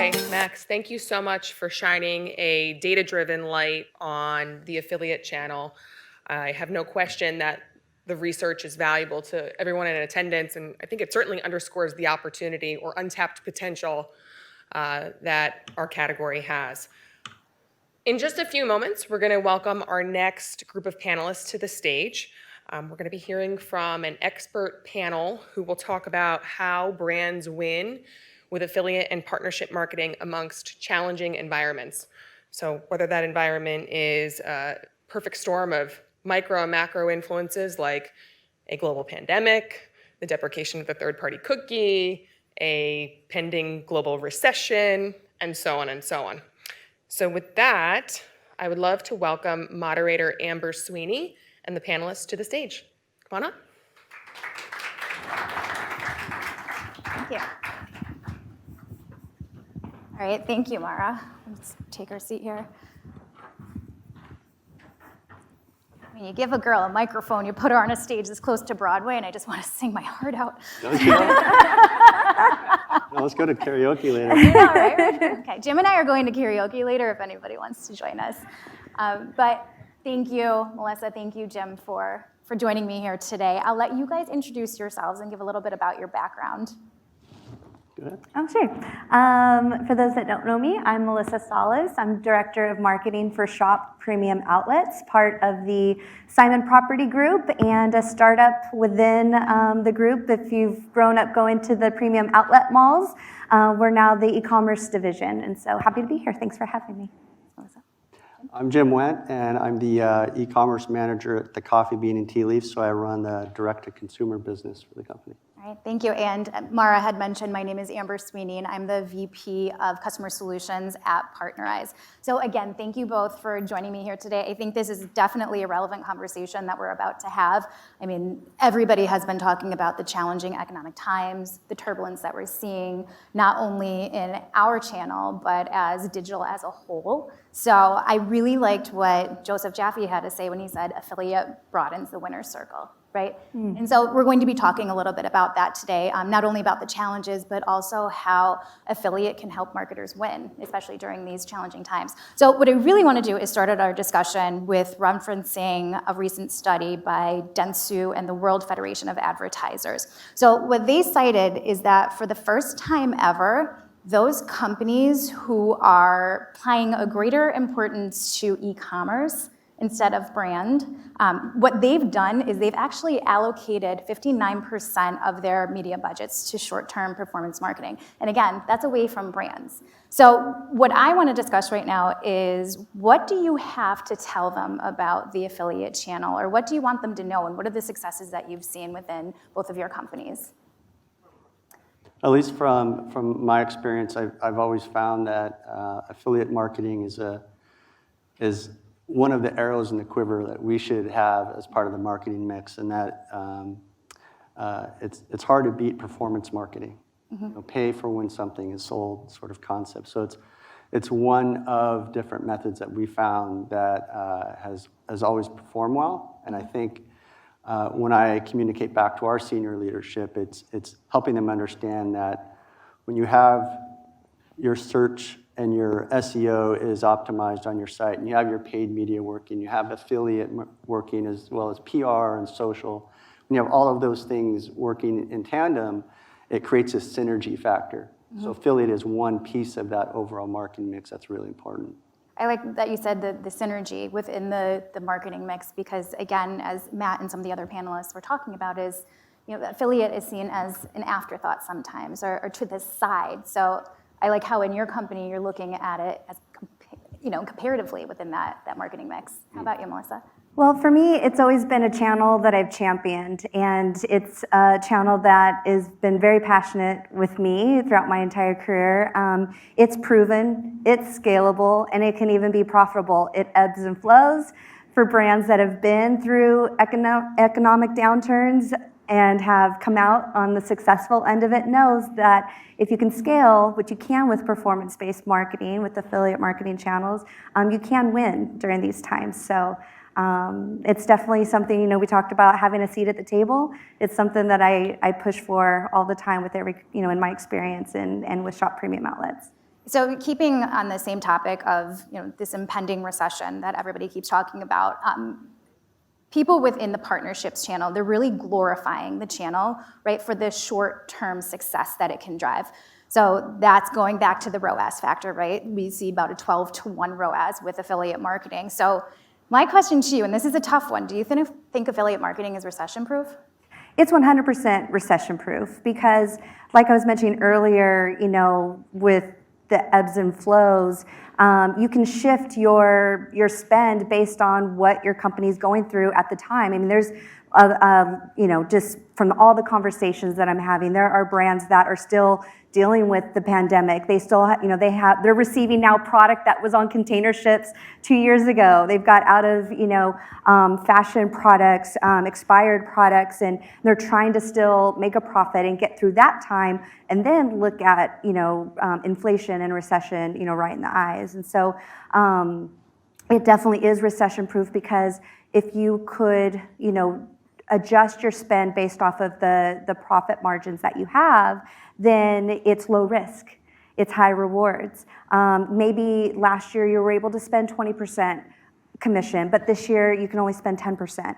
Okay, Max, thank you so much for shining a data-driven light on the affiliate channel. I have no question that the research is valuable to everyone in attendance, and I think it certainly underscores the opportunity or untapped potential that our category has. In just a few moments, we're going to welcome our next group of panelists to the stage. We're going to be hearing from an expert panel who will talk about how brands win with affiliate and partnership marketing amongst challenging environments. So whether that environment is a perfect storm of micro and macro influences like a global pandemic, the deprecation of the third-party cookie, a pending global recession, and so on and so on. So with that, I would love to welcome moderator Amber Sweeney and the panelists to the stage. Come on up. Thank you. All right, thank you, Mara. Let's take our seat here. When you give a girl a microphone, you put her on a stage that's close to Broadway, and I just want to sing my heart out. Don't you? Well, let's go to karaoke later. Yeah, right? Okay, Jim and I are going to karaoke later if anybody wants to join us. But thank you, Melissa. Thank you, Jim, for joining me here today. I'll let you guys introduce yourselves and give a little bit about your background. Go ahead. Oh, sure. For those that don't know me, I'm Melissa Salas. I'm Director of Marketing for Shop Premium Outlets, part of the Simon Property Group, and a startup within the group. If you've grown up going to the premium outlet malls, we're now the e-commerce division, and so happy to be here. Thanks for having me, Melissa. I'm Jim Wendt, and I'm the e-commerce manager at the Coffee Bean and Tea Leaf, so I run the direct-to-consumer business for the company. All right, thank you. And Mara had mentioned my name is Amber Sweeney, and I'm the VP of Customer Solutions at Partnerize. So again, thank you both for joining me here today. I think this is definitely a relevant conversation that we're about to have. I mean, everybody has been talking about the challenging economic times, the turbulence that we're seeing, not only in our channel, but as digital as a whole. So I really liked what Joseph Jaffe had to say when he said affiliate broadens the winner's circle. Right? And so we're going to be talking a little bit about that today, not only about the challenges, but also how affiliate can help marketers win, especially during these challenging times. So what I really want to do is start out our discussion with referencing a recent study by Dentsu and the World Federation of Advertisers. So what they cited is that for the first time ever, those companies who are applying a greater importance to e-commerce instead of brand, what they've done is they've actually allocated 59% of their media budgets to short-term performance marketing. And again, that's away from brands. So what I want to discuss right now is what do you have to tell them about the affiliate channel, or what do you want them to know, and what are the successes that you've seen within both of your companies? At least from my experience, I've always found that affiliate marketing is one of the arrows in the quiver that we should have as part of the marketing mix, and that it's hard to beat performance marketing. Mm-hmm. You know, pay for when something is sold sort of concept. So it's one of different methods that we found that has always performed well, and I think when I communicate back to our senior leadership, it's helping them understand that when you have your search and your SEO is optimized on your site, and you have your paid media working, you have affiliate working as well as PR and social, when you have all of those things working in tandem, it creates a synergy factor. Mm-hmm. So affiliate is one piece of that overall marketing mix that's really important. I like that you said the synergy within the marketing mix, because again, as Matt and some of the other panelists were talking about, is affiliate is seen as an afterthought sometimes, or to the side. So I like how in your company you're looking at it as comparatively within that marketing mix. How about you, Melissa? Well, for me, it's always been a channel that I've championed, and it's a channel that has been very passionate with me throughout my entire career. It's proven, it's scalable, and it can even be profitable. It ebbs and flows. For brands that have been through economic downturns and have come out on the successful end of it, knows that if you can scale, which you can with performance-based marketing, with affiliate marketing channels, you can win during these times. So it's definitely something, we talked about having a seat at the table. It's something that I push for all the time with every, in my experience and with Shop Premium Outlets. So keeping on the same topic of this impending recession that everybody keeps talking about, people within the partnerships channel, they're really glorifying the channel, right, for the short-term success that it can drive. So that's going back to the ROAS factor, right? We see about a 12-to-1 ROAS with affiliate marketing. So my question to you, and this is a tough one, do you think affiliate marketing is recession-proof? It's 100% recession-proof because, like I was mentioning earlier, with the ebbs and flows, you can shift your spend based on what your company's going through at the time. I mean, there's, just from all the conversations that I'm having, there are brands that are still dealing with the pandemic. They still, they're receiving now product that was on container ships 2 years ago. They've got out of, fashion products, expired products, and they're trying to still make a profit and get through that time, and then look at, inflation and recession, right in the eyes. And so it definitely is recession-proof because if you could, adjust your spend based off of the profit margins that you have, then it's low risk. It's high rewards. Maybe last year you were able to spend 20% commission, but this year you can only spend 10%.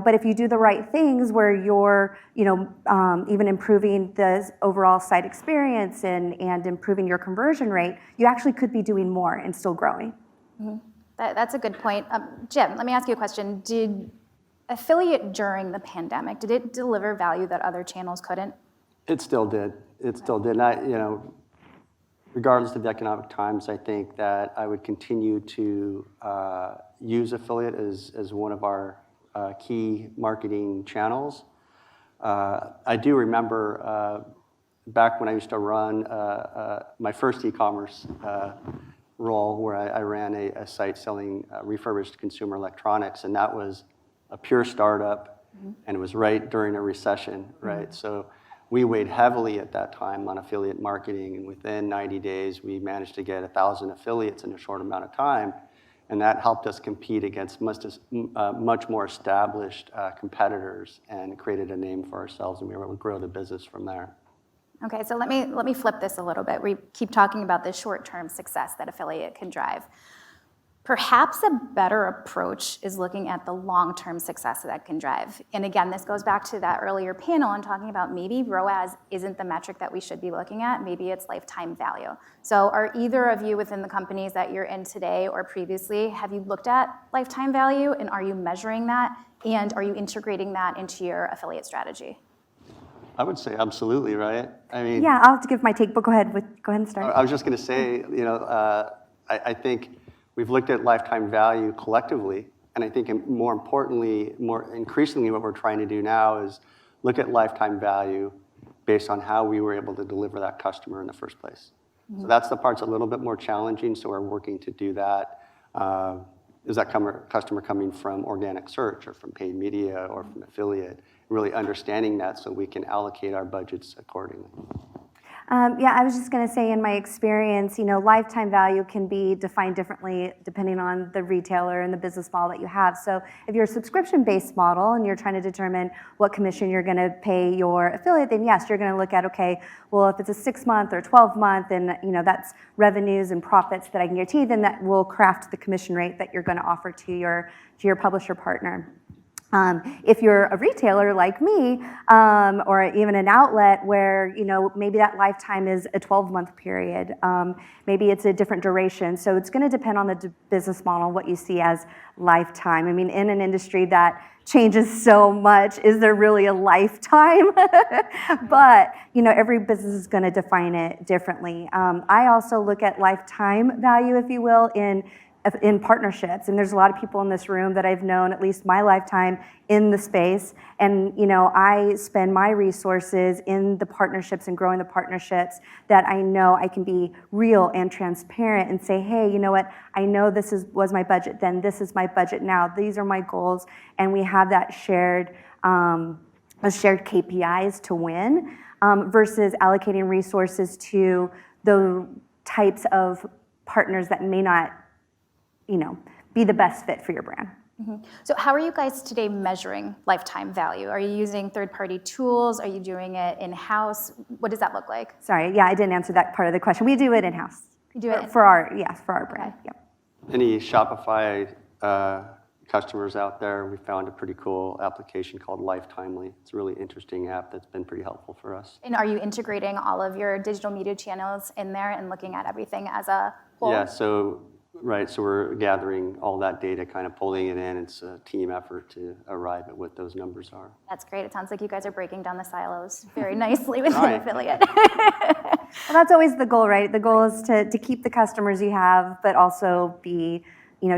But if you do the right things where you're, even improving the overall site experience and improving your conversion rate, you actually could be doing more and still growing. Mm-hmm. That's a good point. Jim, let me ask you a question. Did affiliate during the pandemic, did it deliver value that other channels couldn't? It still did. It still did. And I, regardless of the economic times, I think that I would continue to use affiliate as one of our key marketing channels. I do remember back when I used to run my first eCommerce role, where I ran a site selling refurbished consumer electronics, and that was a pure startup, and it was right during a recession, right? So we weighed heavily at that time on affiliate marketing, and within 90 days, we managed to get 1,000 affiliates in a short amount of time, and that helped us compete against much more established competitors and created a name for ourselves, and we were able to grow the business from there. Okay, so let me flip this a little bit. We keep talking about the short-term success that affiliate can drive. Perhaps a better approach is looking at the long-term success that can drive. And again, this goes back to that earlier panel and talking about maybe ROAS isn't the metric that we should be looking at, maybe it's lifetime value. So are either of you within the companies that you're in today or previously, have you looked at lifetime value, and are you measuring that, and are you integrating that into your affiliate strategy? I would say absolutely, right? I mean, Yeah, I'll have to give my take, but go ahead and start. I was just going to say, I think we've looked at lifetime value collectively, and I think more importantly, more increasingly what we're trying to do now is look at lifetime value based on how we were able to deliver that customer in the first place. Mm-hmm. So that's the part's a little bit more challenging, so we're working to do that. Is that customer coming from organic search or from paid media or from affiliate? Really understanding that so we can allocate our budgets accordingly. I was just going to say, in my experience, lifetime value can be defined differently depending on the retailer and the business model that you have. So if you're a subscription-based model and you're trying to determine what commission you're going to pay your affiliate, then yes, you're going to look at, okay, well, if it's a 6-month or 12-month, and that's revenues and profits that I can guarantee, then that will craft the commission rate that you're going to offer to your publisher partner. If you're a retailer like me, or even an outlet where, maybe that lifetime is a 12-month period, maybe it's a different duration. So it's gonna depend on the business model, what you see as lifetime. I mean, in an industry that changes so much, is there really a lifetime? But, every business is gonna define it differently. I also look at lifetime value, if you will, in partnerships, and there's a lot of people in this room that I've known at least my lifetime in the space, and I spend my resources in the partnerships and growing the partnerships that I know I can be real and transparent and say, hey, you know what, I know this was my budget then, this is my budget now, these are my goals, and we have that shared KPIs to win, versus allocating resources to the types of partners that may not be the best fit for your brand. Mm-hmm. So how are you guys today measuring lifetime value? Are you using third-party tools? Are you doing it in-house? What does that look like? Sorry, I didn't answer that part of the question. We do it in-house. You do it For our brand. Okay. Yep. Any Shopify customers out there, we found a pretty cool application called Lifetimely. It's a really interesting app that's been pretty helpful for us. And are you integrating all of your digital media channels in there and looking at everything as a whole? Yeah, so we're gathering all that data, kind of pulling it in. It's a team effort to arrive at what those numbers are. That's great. It sounds like you guys are breaking down the silos very nicely with Right. an affiliate. Well, that's always the goal, right? The goal is to keep the customers you have, but also be,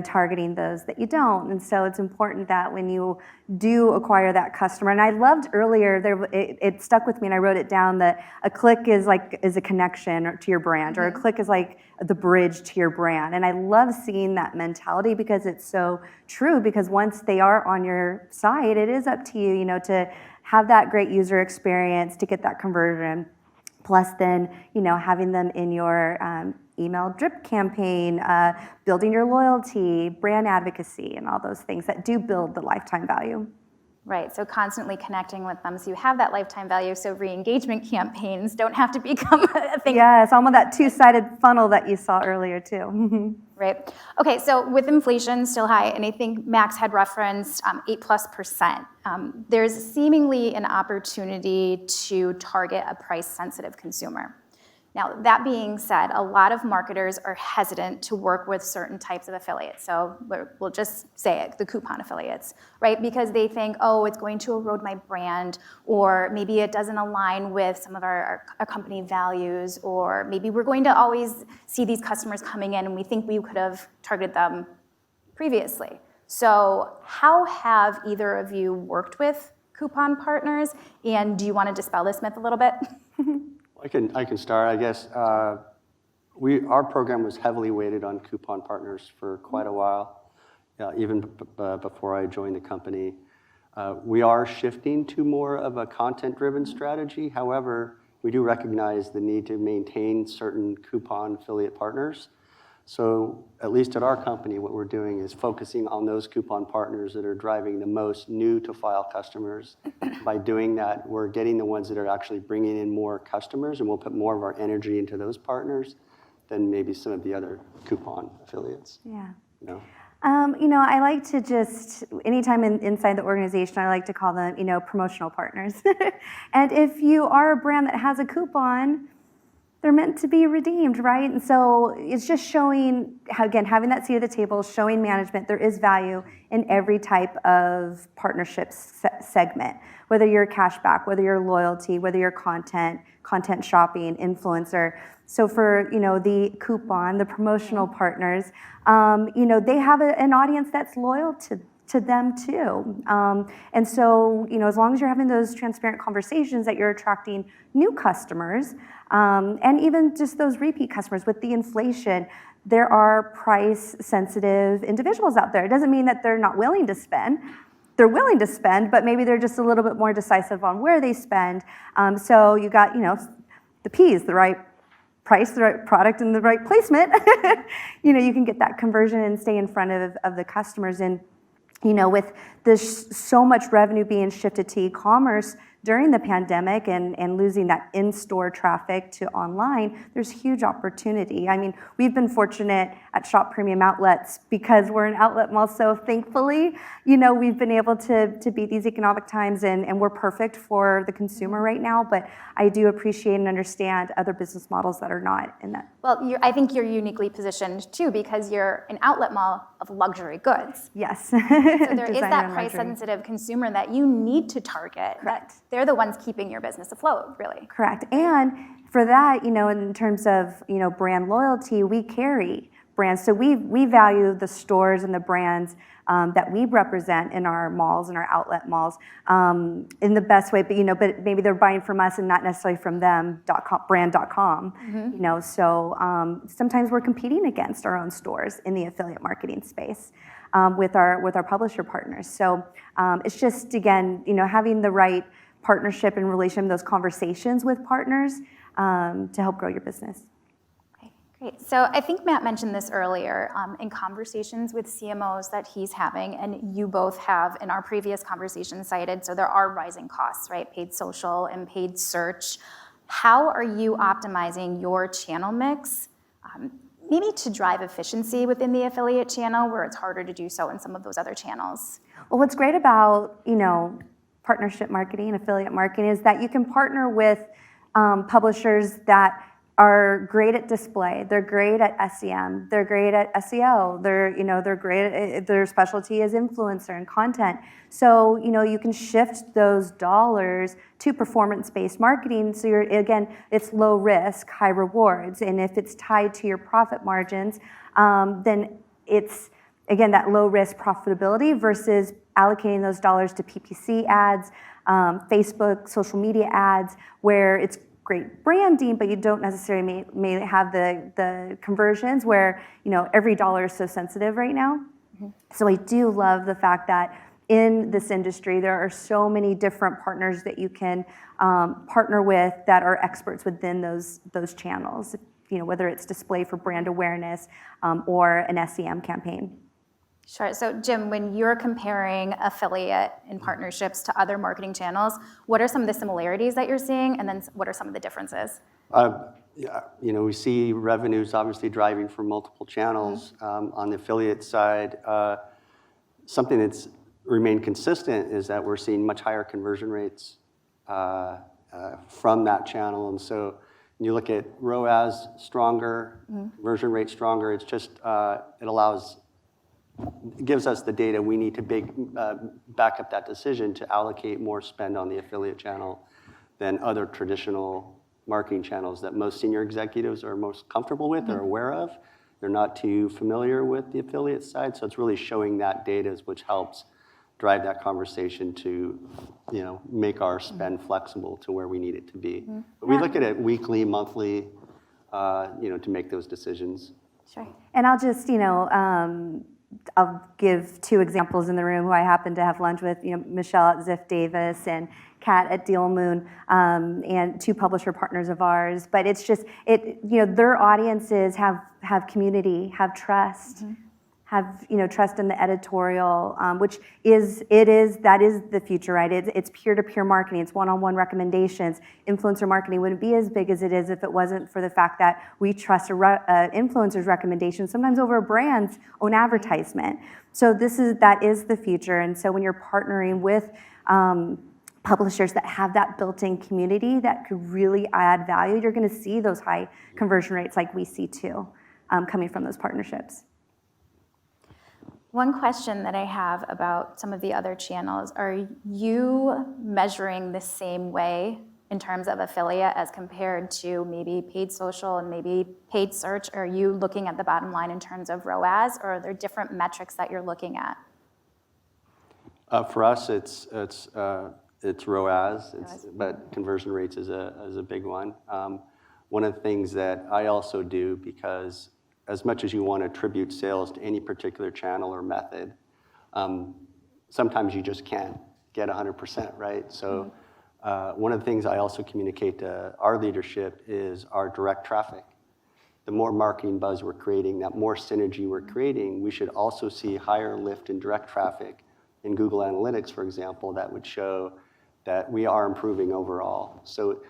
targeting those that you don't. And so it's important that when you do acquire that customer, and I loved earlier, it stuck with me and I wrote it down, that a click is a connection to your brand, or a click is like the bridge to your brand. And I love seeing that mentality because it's so true, because once they are on your site, it is up to you, to have that great user experience, to get that conversion. Plus then, having them in your email drip campaign, building your loyalty, brand advocacy, and all those things that do build the lifetime value. Right, so constantly connecting with them so you have that lifetime value, so re-engagement campaigns don't have to become a thing. Yes, almost that two-sided funnel that you saw earlier too. Right. Okay, so with inflation still high, and I think Max had referenced 8+%, there's seemingly an opportunity to target a price-sensitive consumer. Now, that being said, a lot of marketers are hesitant to work with certain types of affiliates. So we'll just say it, the coupon affiliates, right? Because they think, oh, it's going to erode my brand, or maybe it doesn't align with some of our company values, or maybe we're going to always see these customers coming in and we think we could have targeted them previously. So how have either of you worked with coupon partners, and do you want to dispel this myth a little bit? I can start, I guess. Our program was heavily weighted on coupon partners for quite a while, even before I joined the company. We are shifting to more of a content-driven strategy. However, we do recognize the need to maintain certain coupon affiliate partners. So at least at our company, what we're doing is focusing on those coupon partners that are driving the most new-to-file customers. By doing that, we're getting the ones that are actually bringing in more customers, and we'll put more of our energy into those partners than maybe some of the other coupon affiliates. Yeah. I like to just, anytime inside the organization, I like to call them, promotional partners. And if you are a brand that has a coupon, they're meant to be redeemed, right? And so it's just showing, again, having that seat at the table, showing management there is value in every type of partnership segment, whether you're cashback, whether you're loyalty, whether you're content shopping, influencer. So for, the coupon, the promotional partners, they have an audience that's loyal to them too. And so, as long as you're having those transparent conversations that you're attracting new customers, and even just those repeat customers with the inflation, there are price-sensitive individuals out there. It doesn't mean that they're not willing to spend. They're willing to spend, but maybe they're just a little bit more decisive on where they spend. So you got, the P's, the right price, the right product, and the right placement. You can get that conversion and stay in front of the customers. And with this so much revenue being shifted to e-commerce during the pandemic and losing that in-store traffic to online, there's huge opportunity. I mean, we've been fortunate at Shop Premium Outlets because we're an outlet mall, so thankfully, we've been able to beat these economic times, and we're perfect for the consumer right now, but I do appreciate and understand other business models that are not in that. Well, I think you're uniquely positioned too, because you're an outlet mall of luxury goods. Yes. So there is that price-sensitive consumer that you need to target. Correct. They're the ones keeping your business afloat, really. Correct. And for that, in terms of, brand loyalty, we carry brands. So we value the stores and the brands that we represent in our malls and our outlet malls in the best way. But maybe they're buying from us and not necessarily from them, brand.com. Mm-hmm. So sometimes we're competing against our own stores in the affiliate marketing space with our publisher partners. So it's just, again, having the right partnership and relation, those conversations with partners to help grow your business. Okay, great. So I think Matt mentioned this earlier in conversations with CMOs that he's having, and you both have in our previous conversation cited, so there are rising costs, right? Paid social and paid search. How are you optimizing your channel mix maybe to drive efficiency within the affiliate channel where it's harder to do so in some of those other channels? Well, what's great about, partnership marketing, affiliate marketing, is that you can partner with publishers that are great at display. They're great at SEM. They're great at SEO. They're great at, their specialty is influencer and content. So, you can shift those dollars to performance-based marketing. So it's low risk, high rewards. And if it's tied to your profit margins, then it's, again, that low risk profitability versus allocating those dollars to PPC ads, Facebook, social media ads, where it's great branding, but you don't necessarily may have the conversions where, every dollar is so sensitive right now. Mm-hmm. So I do love the fact that in this industry, there are so many different partners that you can partner with that are experts within those channels, whether it's display for brand awareness or an SEM campaign. Sure. So Jim, when you're comparing affiliate and partnerships to other marketing channels, what are some of the similarities that you're seeing, and then what are some of the differences? We see revenues obviously driving from multiple channels. On the affiliate side, something that's remained consistent is that we're seeing much higher conversion rates from that channel. And so when you look at ROAS stronger, conversion rate stronger, it's just, it gives us the data we need to back up that decision to allocate more spend on the affiliate channel than other traditional marketing channels that most senior executives are most comfortable with or aware of. They're not too familiar with the affiliate side, so it's really showing that data which helps drive that conversation to, make our spend flexible to where we need it to be. But we look at it weekly, monthly, to make those decisions. Sure. And I'll just, I'll give two examples in the room who I happen to have lunch with, Michelle at Ziff Davis and Kat at Deal Moon, and two publisher partners of ours. But it's just, their audiences have community, have trust, have, trust in the editorial, which that is the future, right? It's peer-to-peer marketing, it's one-on-one recommendations. Influencer marketing wouldn't be as big as it is if it wasn't for the fact that we trust influencer's recommendations, sometimes over a brand's own advertisement. So that is the future. And so when you're partnering with publishers that have that built-in community that could really add value, you're gonna see those high conversion rates like we see too, coming from those partnerships. One question that I have about some of the other channels, are you measuring the same way in terms of affiliate as compared to maybe paid social and maybe paid search? Are you looking at the bottom line in terms of ROAS, or are there different metrics that you're looking at? For us, it's ROAS, but conversion rates is a big one. One of the things that I also do, because as much as you want to attribute sales to any particular channel or method, sometimes you just can't get 100%, right? So one of the things I also communicate to our leadership is our direct traffic. The more marketing buzz we're creating, that more synergy we're creating, we should also see higher lift in direct traffic in Google Analytics, for example, that would show that we are improving overall. So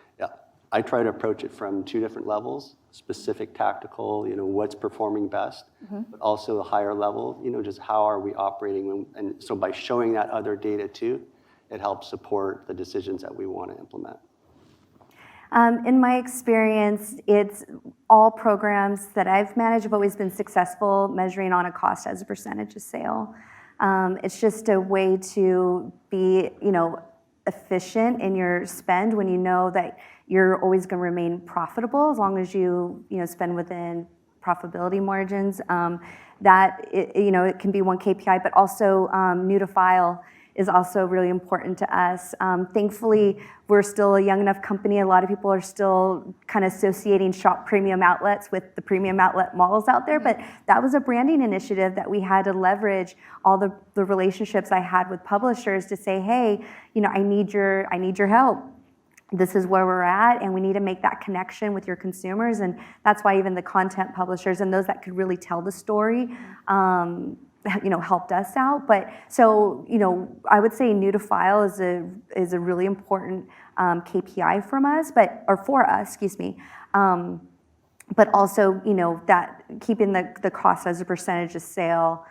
I try to approach it from two different levels: specific, tactical, what's performing best, but also a higher level, just how are we operating? And so by showing that other data too, it helps support the decisions that we want to implement. In my experience, it's all programs that I've managed have always been successful measuring on a cost as a percentage of sale. It's just a way to be, efficient in your spend when you know that you're always going to remain profitable as long as you spend within profitability margins. It can be one KPI, but also new to file is also really important to us. Thankfully, we're still a young enough company. A lot of people are still kind of associating shop premium outlets with the premium outlet malls out there, but that was a branding initiative that we had to leverage all the relationships I had with publishers to say, hey, I need your help. This is where we're at, and we need to make that connection with your consumers. And that's why even the content publishers and those that could really tell the story, helped us out. But so, I would say new to file is a really important KPI for us, but also, that keeping the cost as a percentage of sale,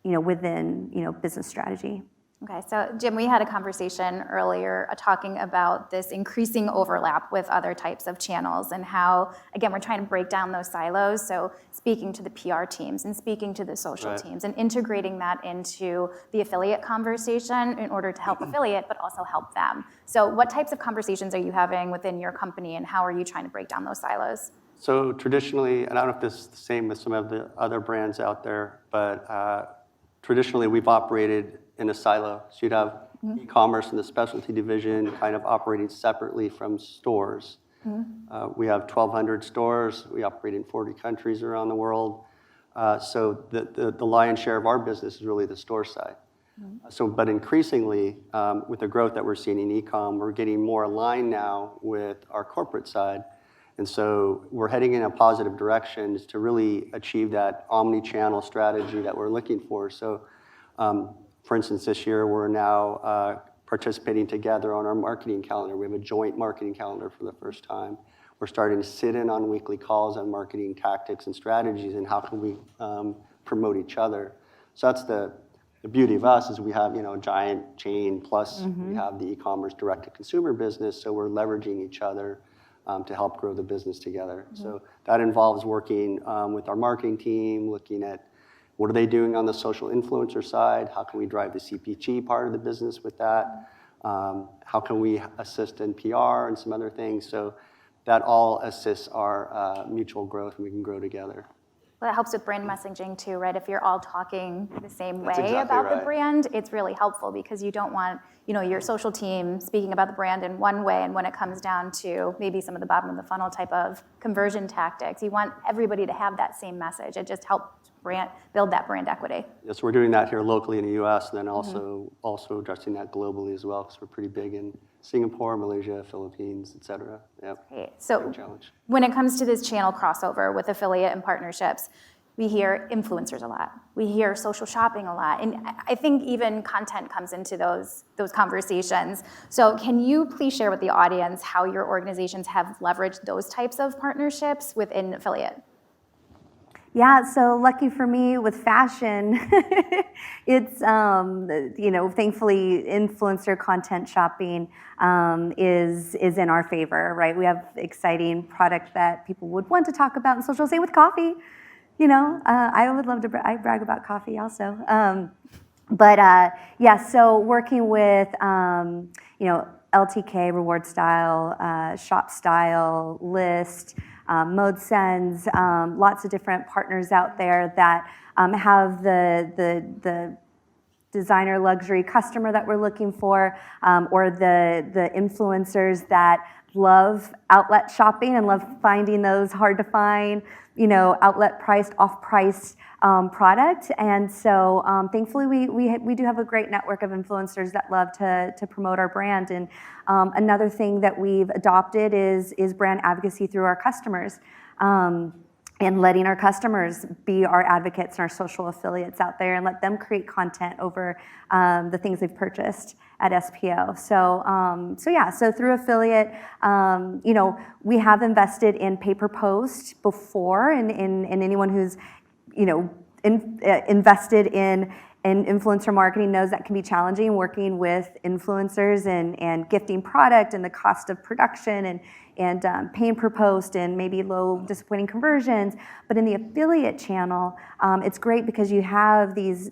within, business strategy. Okay, so Jim, we had a conversation earlier talking about this increasing overlap with other types of channels and how, again, we're trying to break down those silos. So speaking to the PR teams and speaking to the social teams and integrating that into the affiliate conversation in order to help affiliate, but also help them. So what types of conversations are you having within your company and how are you trying to break down those silos? So traditionally, and I don't know if this is the same with some of the other brands out there, but traditionally we've operated in a silo. So you'd have e-commerce and the specialty division kind of operating separately from stores. We have 1,200 stores. We operate in 40 countries around the world. So the lion's share of our business is really the store side. But increasingly, with the growth that we're seeing in e-com, we're getting more aligned now with our corporate side. And so we're heading in a positive direction to really achieve that omni-channel strategy that we're looking for. So, for instance, this year we're now participating together on our marketing calendar. We have a joint marketing calendar for the first time. We're starting to sit in on weekly calls on marketing tactics and strategies and how can we promote each other. So that's the beauty of us is we have a giant chain plus we have the e-commerce direct-to-consumer business, so we're leveraging each other to help grow the business together. So that involves working with our marketing team, looking at what are they doing on the social influencer side? How can we drive the CPG part of the business with that? How can we assist in PR and some other things? So that all assists our mutual growth and we can grow together. Well, that helps with brand messaging too, right? If you're all talking the same way exactly about right. the brand, it's really helpful because you don't want, your social team speaking about the brand in one way, and when it comes down to maybe some of the bottom of the funnel type of conversion tactics, you want everybody to have that same message. It just helps build that brand equity. Yes, we're doing that here locally in the U.S. and then also addressing that globally as well because we're pretty big in Singapore, Malaysia, Philippines, et cetera. Yep. Great. So Challenge. when it comes to this channel crossover with affiliate and partnerships, we hear influencers a lot. We hear social shopping a lot. And I think even content comes into those conversations. So can you please share with the audience how your organizations have leveraged those types of partnerships within affiliate? Yeah, so lucky for me with fashion, it's, thankfully influencer content shopping is in our favor, right? We have exciting product that people would want to talk about in social, say with coffee. I would love to, I brag about coffee also. So working with, LTK, Reward Style, Shop Style, List, ModeSense, lots of different partners out there that have the designer luxury customer that we're looking for, or the influencers that love outlet shopping and love finding those hard to find, outlet priced, off-price product. And so thankfully we do have a great network of influencers that love to promote our brand. And another thing that we've adopted is brand advocacy through our customers. And letting our customers be our advocates and our social affiliates out there and let them create content over the things they've purchased at SPO. So through affiliate, we have invested in pay-per-post before, and anyone who's, invested in influencer marketing knows that can be challenging, working with influencers and gifting product and the cost of production and paying per post and maybe low disappointing conversions. But in the affiliate channel, it's great because you have these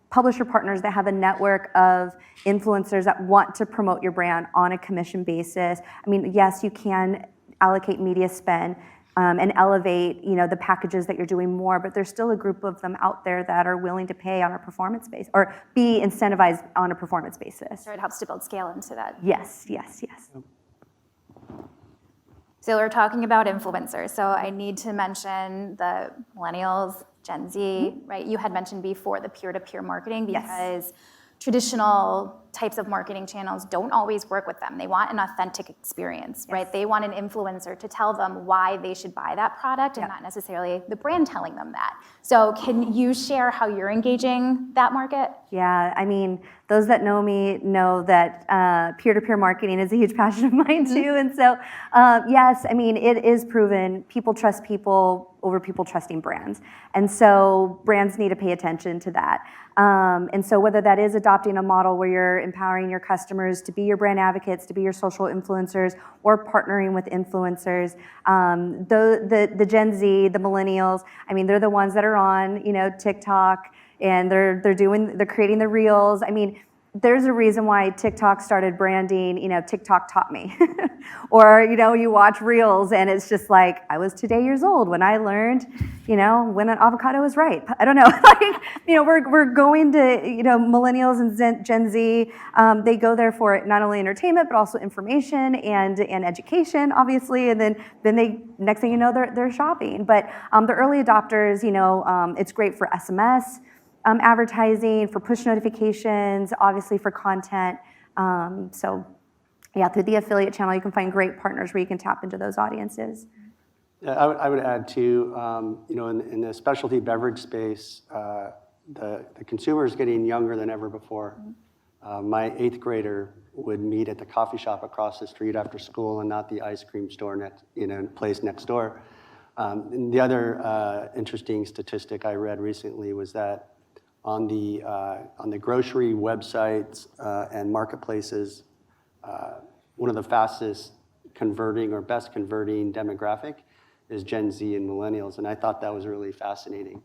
publisher partners that have a network of influencers that want to promote your brand on a commission basis. I mean, yes, you can allocate media spend and elevate, the packages that you're doing more, but there's still a group of them out there that are willing to pay on a performance base or be incentivized on a performance basis. So it helps to build scale into that. Yes. So we're talking about influencers. So I need to mention the millennials, Gen Z, right? You had mentioned before the peer-to-peer marketing because traditional types of marketing channels don't always work with them. They want an authentic experience, right? They want an influencer to tell them why they should buy that product and not necessarily the brand telling them that. So can you share how you're engaging that market? Yeah, I mean, those that know me know that peer-to-peer marketing is a huge passion of mine too. And so, yes, I mean, it is proven people trust people over people trusting brands. And so brands need to pay attention to that. And so whether that is adopting a model where you're empowering your customers to be your brand advocates, to be your social influencers, or partnering with influencers, the Gen Z, the millennials, I mean, they're the ones that are on, TikTok, and they're creating the reels. I mean, there's a reason why TikTok started branding, TikTok taught me. Or, you watch reels and it's just like, I was 2 years old when I learned, when an avocado is ripe. I don't know. We're going to, millennials and Gen Z, they go there for not only entertainment, but also information and education, obviously. And then they, next thing you know, they're shopping. But the early adopters, it's great for SMS, advertising, for push notifications, obviously for content. So yeah, through the affiliate channel, you can find great partners where you can tap into those audiences. Yeah, I would add too, in the specialty beverage space, the consumer is getting younger than ever before. My 8th grader would meet at the coffee shop across the street after school and not the ice cream store place next door. And the other interesting statistic I read recently was that on the grocery websites and marketplaces, one of the fastest converting or best converting demographic is Gen Z and millennials, and I thought that was really fascinating.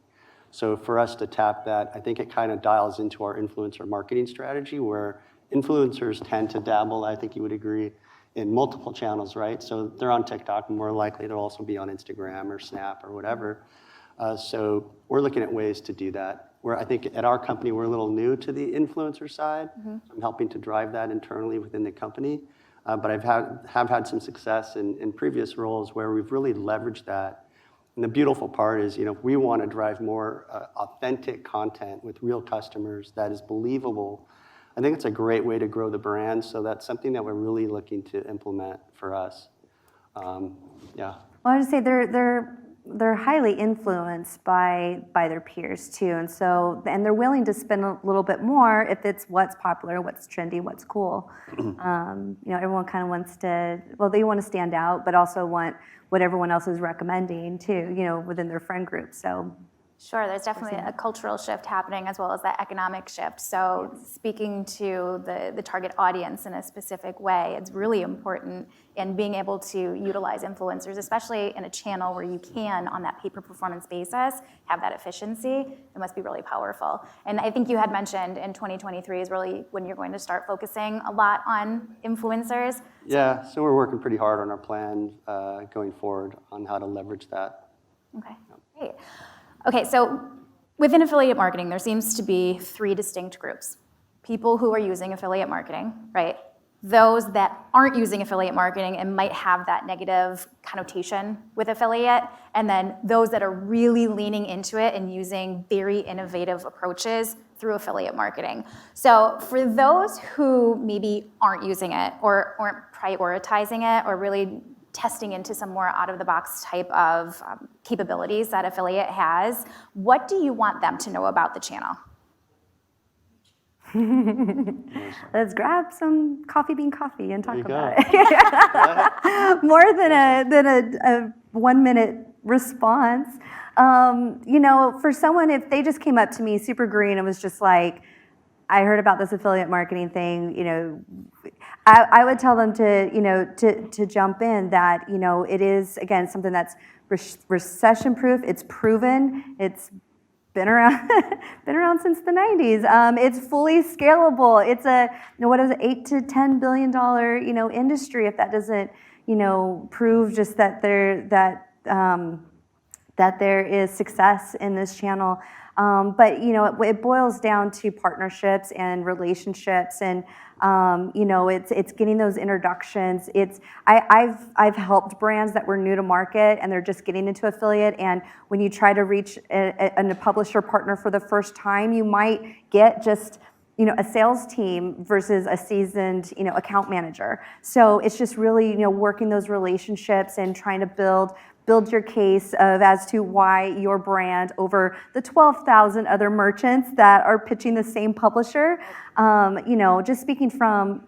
So for us to tap that, I think it kind of dials into our influencer marketing strategy, where influencers tend to dabble, I think you would agree, in multiple channels, right? So they're on TikTok, and more likely they'll also be on Instagram or Snap or whatever. So we're looking at ways to do that. Where I think at our company, we're a little new to the influencer side. I'm helping to drive that internally within the company. But have had some success in previous roles where we've really leveraged that. And the beautiful part is, we want to drive more authentic content with real customers that is believable. I think it's a great way to grow the brand. So that's something that we're really looking to implement for us. Yeah. Well, I would say they're highly influenced by their peers too, and they're willing to spend a little bit more if it's what's popular, what's trendy, what's cool. Everyone kind of wants to, they want to stand out, but also want what everyone else is recommending too, within their friend group. So. Sure, there's definitely a cultural shift happening as well as that economic shift. So speaking to the target audience in a specific way, it's really important in being able to utilize influencers, especially in a channel where you can, on that pay-per-performance basis, have that efficiency. It must be really powerful. And I think you had mentioned in 2023 is really when you're going to start focusing a lot on influencers. Yeah, so we're working pretty hard on our plan going forward on how to leverage that. Okay, great. Okay, so within affiliate marketing, there seems to be 3 distinct groups. People who are using affiliate marketing, right? Those that aren't using affiliate marketing and might have that negative connotation with affiliate, and then those that are really leaning into it and using very innovative approaches through affiliate marketing. So for those who maybe aren't using it or aren't prioritizing it or really testing into some more out-of-the-box type of capabilities that affiliate has, what do you want them to know about the channel? Let's grab some coffee bean coffee and talk about it. More than a 1-minute response. For someone, if they just came up to me super green and was just like, I heard about this affiliate marketing thing, I would tell them to jump in that, it is, again, something that's recession-proof. It's proven. It's been around since the 90s. It's fully scalable. It's a, what is it, $8 to $10 billion, industry. If that doesn't, prove just that there is success in this channel. But it boils down to partnerships and relationships, and it's getting those introductions. I've helped brands that were new to market and they're just getting into affiliate. And when you try to reach a publisher partner for the first time, you might get just a sales team versus a seasoned, account manager. So it's just really, working those relationships and trying to build your case as to why your brand over the 12,000 other merchants that are pitching the same publisher. Just speaking from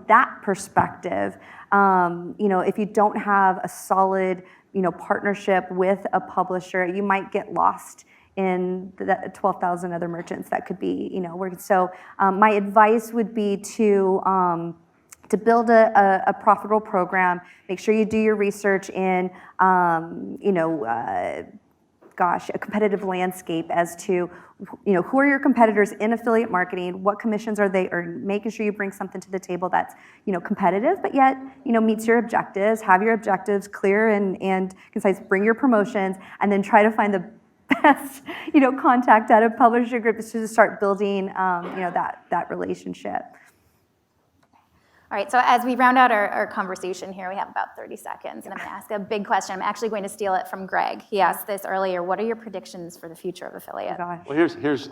that perspective, if you don't have a solid, partnership with a publisher, you might get lost in the 12,000 other merchants that could be, working. So my advice would be to build a profitable program. Make sure you do your research in, a competitive landscape as to, who are your competitors in affiliate marketing, what commissions are they earning, making sure you bring something to the table that's, competitive, but yet, meets your objectives, have your objectives clear and concise, bring your promotions, and then try to find the best, contact at a publisher group to start building, that relationship. All right, so as we round out our conversation here, we have about 30 seconds, and I'm going to ask a big question. I'm actually going to steal it from Greg. He asked this earlier. What are your predictions for the future of affiliate? Well, here's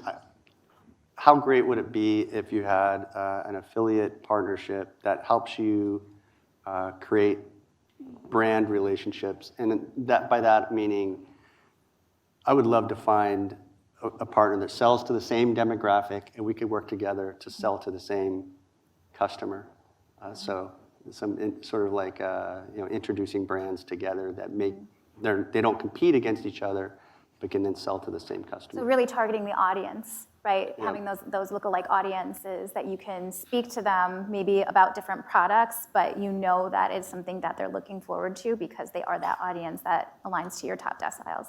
how great would it be if you had an affiliate partnership that helps you create brand relationships, and by that meaning, I would love to find a partner that sells to the same demographic, and we could work together to sell to the same customer. So sort of like introducing brands together that they don't compete against each other, but can then sell to the same customer. So really targeting the audience, right? Yeah. Having those lookalike audiences that you can speak to them maybe about different products, but that is something that they're looking forward to because they are that audience that aligns to your top deciles.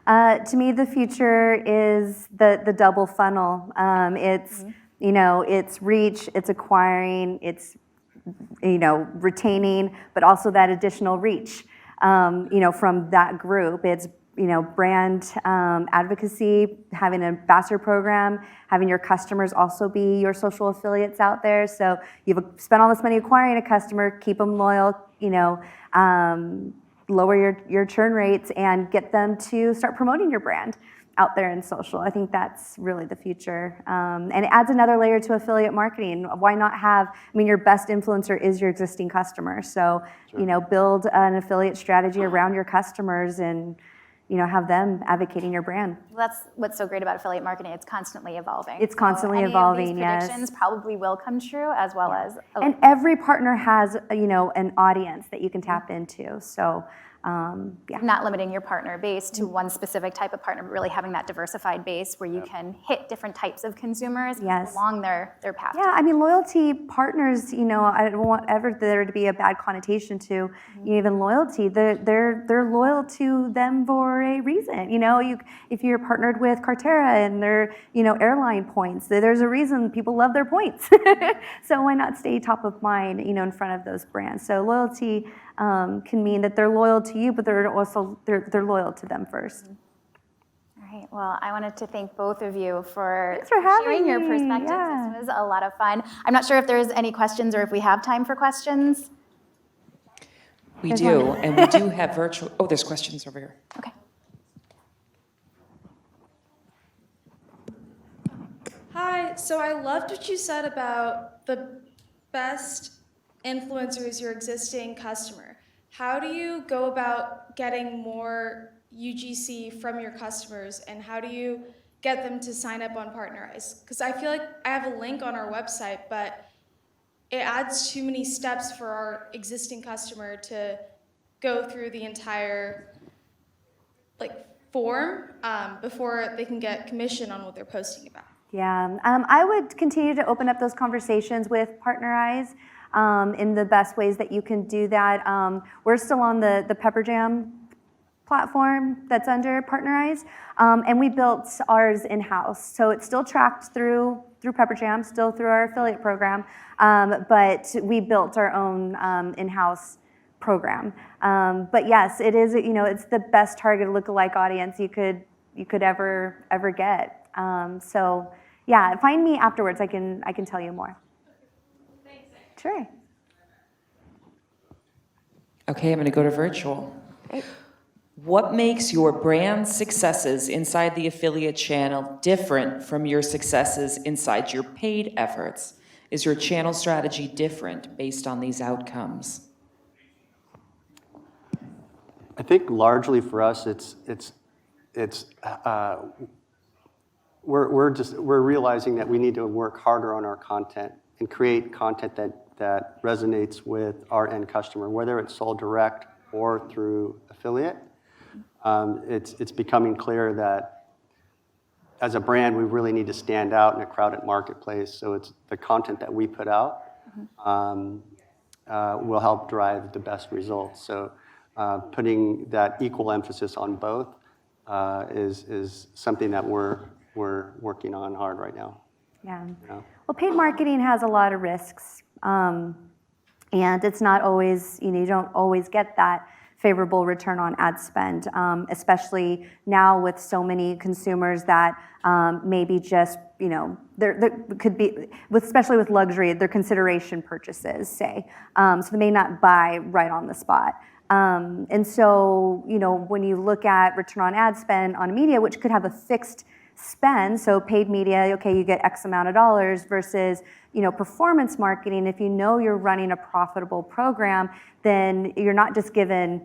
To me, the future is the double funnel. It's it's reach, it's acquiring, it's retaining, but also that additional reach. From that group, it's brand advocacy, having an ambassador program, having your customers also be your social affiliates out there. So you've spent all this money acquiring a customer, keep them loyal, lower your churn rates and get them to start promoting your brand out there in social. I think that's really the future. And it adds another layer to affiliate marketing. Why not your best influencer is your existing customer. So, Sure. Build an affiliate strategy around your customers and, have them advocating your brand. Well, that's what's so great about affiliate marketing. It's constantly evolving. It's constantly so any evolving, of these yes. predictions probably will come true as well as... And every partner has, an audience that you can tap into. So, Not limiting your partner base to one specific type of partner, but really having that diversified base where you can hit different types of consumers Yes. along their path. Yeah, loyalty partners, I don't want ever there to be a bad connotation to even loyalty. They're loyal to them for a reason. If you're partnered with Cartera and their, airline points, there's a reason people love their points. So why not stay top of mind, in front of those brands? So loyalty can mean that they're loyal to you, but they're loyal to them first. All right. Well, I wanted to thank both of you for having sharing your me. perspectives. Yeah. This was a lot of fun. I'm not sure if there's any questions or if we have time for questions. We There's do, one. and we do have virtual, there's questions over here. Okay. Hi, so I loved what you said about the best influencer is your existing customer. How do you go about getting more UGC from your customers, and how do you get them to sign up on Partnerize? Because I feel like I have a link on our website, but it adds too many steps for our existing customer to go through the entire form before they can get commission on what they're posting about. Yeah, I would continue to open up those conversations with Partnerize in the best ways that you can do that. We're still on the Pepper Jam platform that's under Partnerize, and we built ours in-house. So it's still tracked through Pepper Jam, still through our affiliate program, but we built our own in-house program. But yes, it is, it's the best targeted lookalike audience you could ever get. So yeah, find me afterwards. I can tell you more. Thanks. Sure. Okay, I'm going to go to virtual. What makes your brand successes inside the affiliate channel different from your successes inside your paid efforts? Is your channel strategy different based on these outcomes? I think largely for us, we're realizing that we need to work harder on our content and create content that resonates with our end customer, whether it's sold direct or through affiliate. It's becoming clear that as a brand, we really need to stand out in a crowded marketplace. So it's the content that we put out will help drive the best results. So putting that equal emphasis on both is something that we're working on hard right now. Yeah. Yeah. Well, paid marketing has a lot of risks. And it's not always, you don't always get that favorable return on ad spend, especially now with so many consumers that maybe just, there could be, especially with luxury, their consideration purchases, say. So they may not buy right on the spot. And so, when you look at return on ad spend on media, which could have a fixed spend, so paid media, okay, you get X amount of dollars versus, performance marketing, if you're running a profitable program, then you're not just given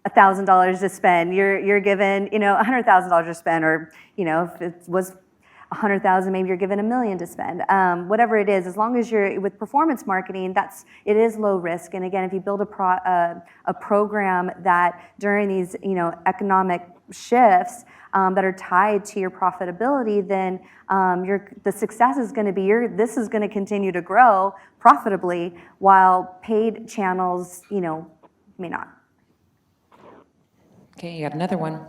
$1,000 to spend, you're given, $100,000 to spend, or, if it was 100,000, maybe you're given $1 million to spend. Whatever it is, as long as you're with performance marketing, it is low risk. And again, if you build a program that during these economic shifts that are tied to your profitability, then the success is going to be this is going to continue to grow profitably, while paid channels may not. Okay, you got another one.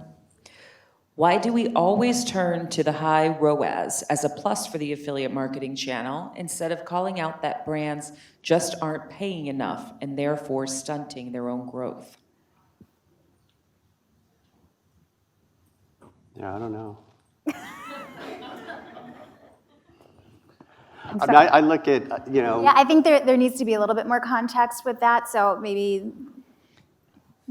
Why do we always turn to the high ROAS as a plus for the affiliate marketing channel instead of calling out that brands just aren't paying enough and therefore stunting their own growth? Yeah, I don't know. I look at, Yeah, I think there needs to be a little bit more context with that. So maybe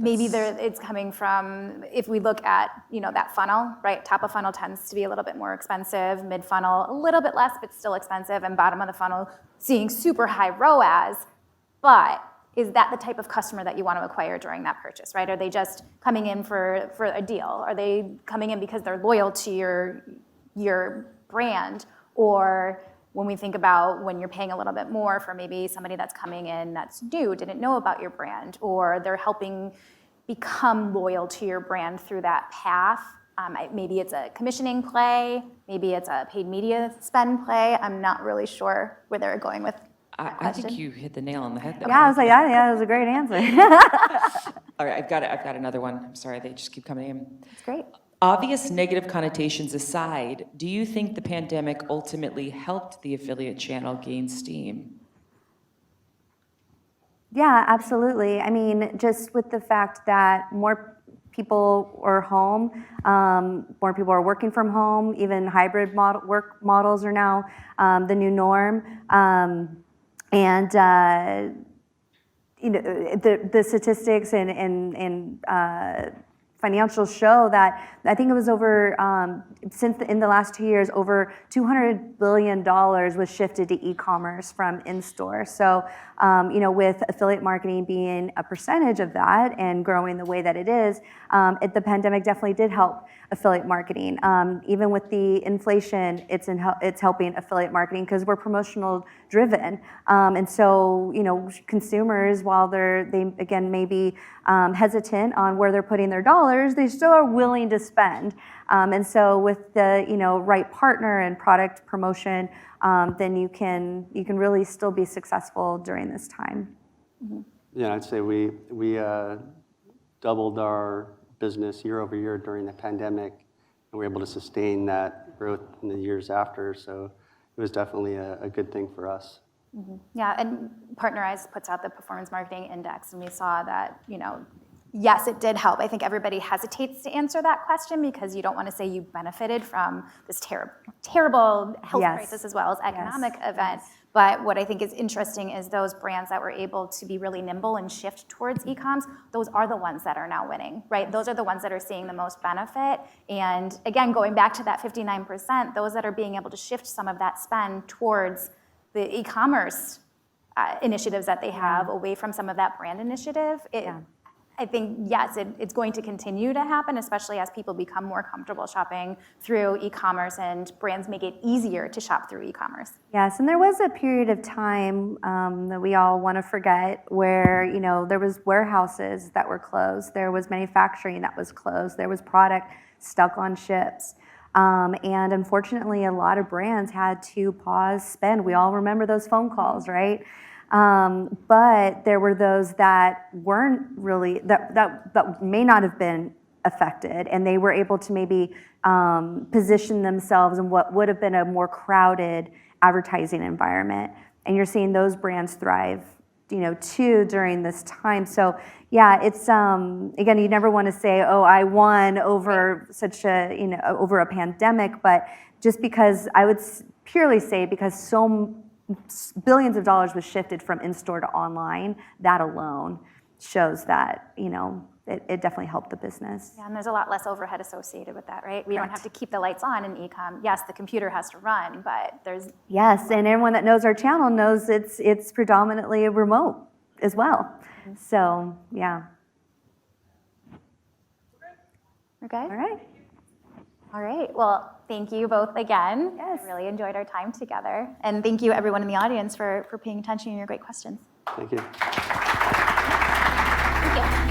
it's coming from, if we look at, that funnel, right? Top of funnel tends to be a little bit more expensive, mid funnel a little bit less, but still expensive, and bottom of the funnel seeing super high ROAS. But is that the type of customer that you want to acquire during that purchase, right? Are they just coming in for a deal? Are they coming in because they're loyal to your brand? Or when we think about when you're paying a little bit more for maybe somebody that's coming in that's new, didn't know about your brand, or they're helping become loyal to your brand through that path. Maybe it's a commissioning play, maybe it's a paid media spend play. I'm not really sure where they're going with that I think question. you hit the nail on the head there. Yeah, I was like, yeah, that was a great answer. All right, I've got another one. I'm sorry, they just keep coming in. That's great. Obvious negative connotations aside, do you think the pandemic ultimately helped the affiliate channel gain steam? Yeah, absolutely. I mean, just with the fact that more people are home, more people are working from home, even hybrid work models are now the new norm. And the statistics and financials show that I think it was over, in the last 2 years, over $200 billion was shifted to e-commerce from in-store. So, with affiliate marketing being a percentage of that and growing the way that it is, the pandemic definitely did help affiliate marketing. Even with the inflation, it's helping affiliate marketing because we're promotional driven. And so, consumers, while they again may be hesitant on where they're putting their dollars, they still are willing to spend. And so with the right partner and product promotion, then you can really still be successful during this time. Mm-hmm. Yeah, I'd say we doubled our business year over year during the pandemic, and we were able to sustain that growth in the years after. So it was definitely a good thing for us. Mm-hmm. Yeah, and Partnerize puts out the performance marketing index, and we saw that, yes, it did help. I think everybody hesitates to answer that question because you don't want to say you benefited from this terrible health crisis as well as economic event. But what I think is interesting is those brands that were able to be really nimble and shift towards e-coms, those are the ones that are now winning, right? Those are the ones that are seeing the most benefit. And again, going back to that 59%, those that are being able to shift some of that spend towards the e-commerce initiatives that they have away from some of that brand initiative, I think, yes, it's going to continue to happen, especially as people become more comfortable shopping through e-commerce and brands make it easier to shop through e-commerce. Yes, and there was a period of time that we all want to forget where, there was warehouses that were closed, there was manufacturing that was closed, there was product stuck on ships. And unfortunately, a lot of brands had to pause spend. We all remember those phone calls, right? But there were those that weren't really, that may not have been affected, and they were able to maybe position themselves in what would have been a more crowded advertising environment. And you're seeing those brands thrive, too, during this time. So yeah, it's, again, you never want to say, oh, I won over such a, over a pandemic, but just because I would purely say because billions of dollars was shifted from in-store to online, that alone shows that, it definitely helped the business. Yeah, and there's a lot less overhead associated with that, right? We don't have to keep the lights on in e-com. Yes, the computer has to run, but there's... Yes, and everyone that knows our channel knows it's predominantly a remote as well. So, yeah. We're good? All right. All right, well, thank you both again. Yes. I really enjoyed our time together. And thank you everyone in the audience for paying attention and your great questions. Thank you. Thank you.